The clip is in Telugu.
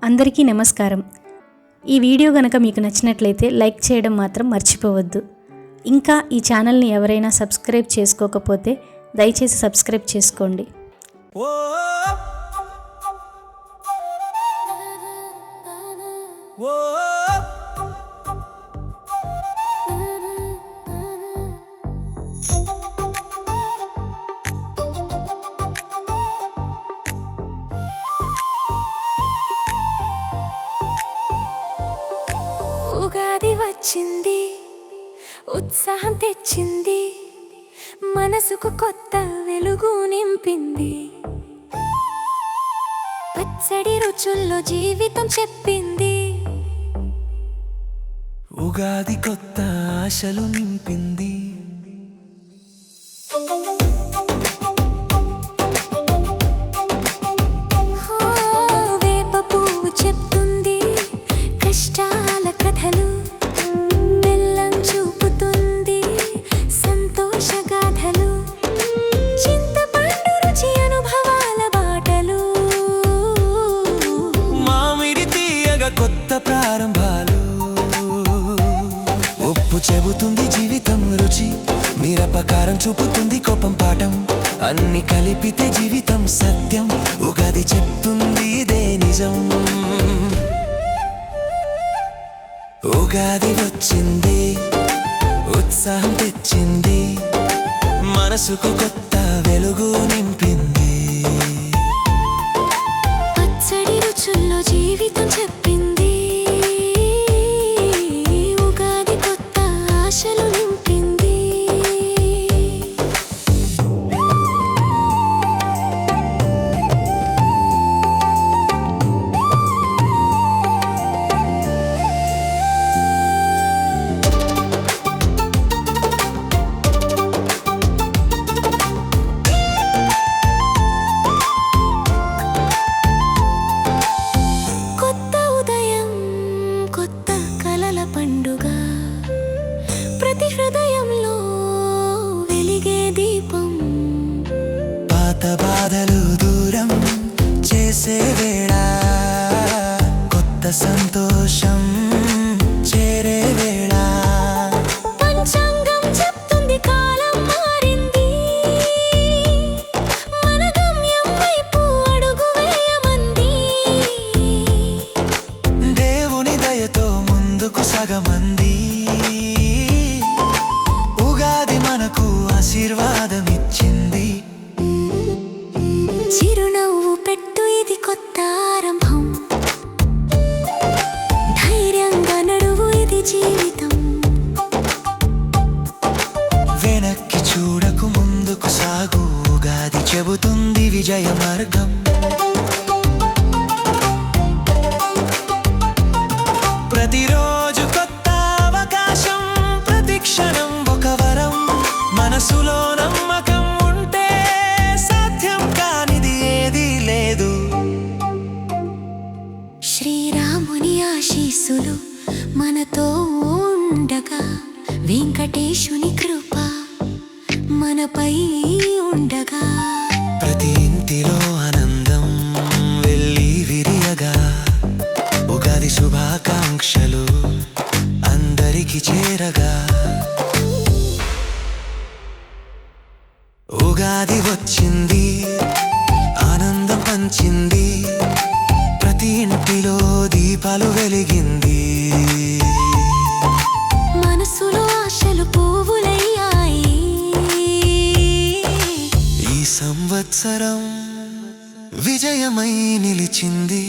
అందరికీ నమస్కారం. ఈ వీడియో గనక మీకు నచ్చినట్లయితే లైక్ చేయడం మాత్రం మర్చిపోవద్దు. ఇంకా ఈ ఛానల్ని ఎవరైనా సబ్స్క్రైబ్ చేసుకోకపోతే దయచేసి సబ్స్క్రైబ్ చేసుకోండి. ఉగాది వచ్చింది, ఉత్సాహం తెచ్చింది, మనసుకు కొత్త వెలుగు నింపింది. పచ్చడి రుచుల్లో జీవితం చెప్పింది. ఉగాది కొత్త ఆశలు నింపింది. వేప పువ్వు చెప్తుంది కష్టాల కథలు, బెల్లం చూపుతుంది సంతోష గాథలు, చింతపండు రుచి అనుభవాల బాటలు, మామిడి తీయగా కొత్త ప్రారంభాలు, ఉప్పు చెబుతుంది జీవితం రుచి, మిరపకారం చూపుతుంది కోపం పాఠం, అన్ని కలిపితే జీవితం సత్యం. ఉగాది చెప్తుంది ఇదే నిజం. ఉగాది వచ్చింది, ఉత్సాహం తెచ్చింది, మనసుకు కొత్త వెలుగు నింపింది. పచ్చడి రుచుల్లో జీవితం చెప్పింది. ఉగాది కొత్త ఆశలు నింపింది. కొత్త ఉదయం, కొత్త కలల పండుగ, ప్రతి హృదయంలో వెలిగే దీపం, పాత బాధలు దూరం చేసే వేళ, కొత్త సంతోషం చేరే వేళ, పంచాంగం చెప్తుంది కాలం మారింది, మన గమ్యం వైపు అడుగు వేయమంది. దేవుని దయతో ముందుకు సగమంది. ఉగాది మనకు ఆశీర్వాదమిచ్చింది. చిరునవ్వు పెట్టు, ఇది కొత్త ఆరంభం, ధైర్యంగా నడువు, ఇది జీవితం. వెనక్కి చూడకు, ముందుకు సాగు, ఉగాది చెబుతుంది విజయ మార్గం. ప్రతిరోజు కొత్త అవకాశం, ప్రతి క్షణం ఒక వరం, మనసులో నమ్మకం ఉంటే సాధ్యం కానిది ఏదీ లేదు. శ్రీరాముని ఆశీస్సులు మనతో ఉండగా, వెంకటేశుని కృప మనపై ఉండగా, ప్రతి ఇంటిలో ఆనందం వెళ్ళి విరియగా, ఉగాది శుభాకాంక్షలు అందరికి చేరగా. ఉగాది వచ్చింది, ఆనందం పంచింది, ప్రతి ఇంటిలో దీపాలు వెలిగింది. మనసులో ఆశలు పువ్వులయ్యాయి. ఈ సంవత్సరం విజయమై నిలిచింది.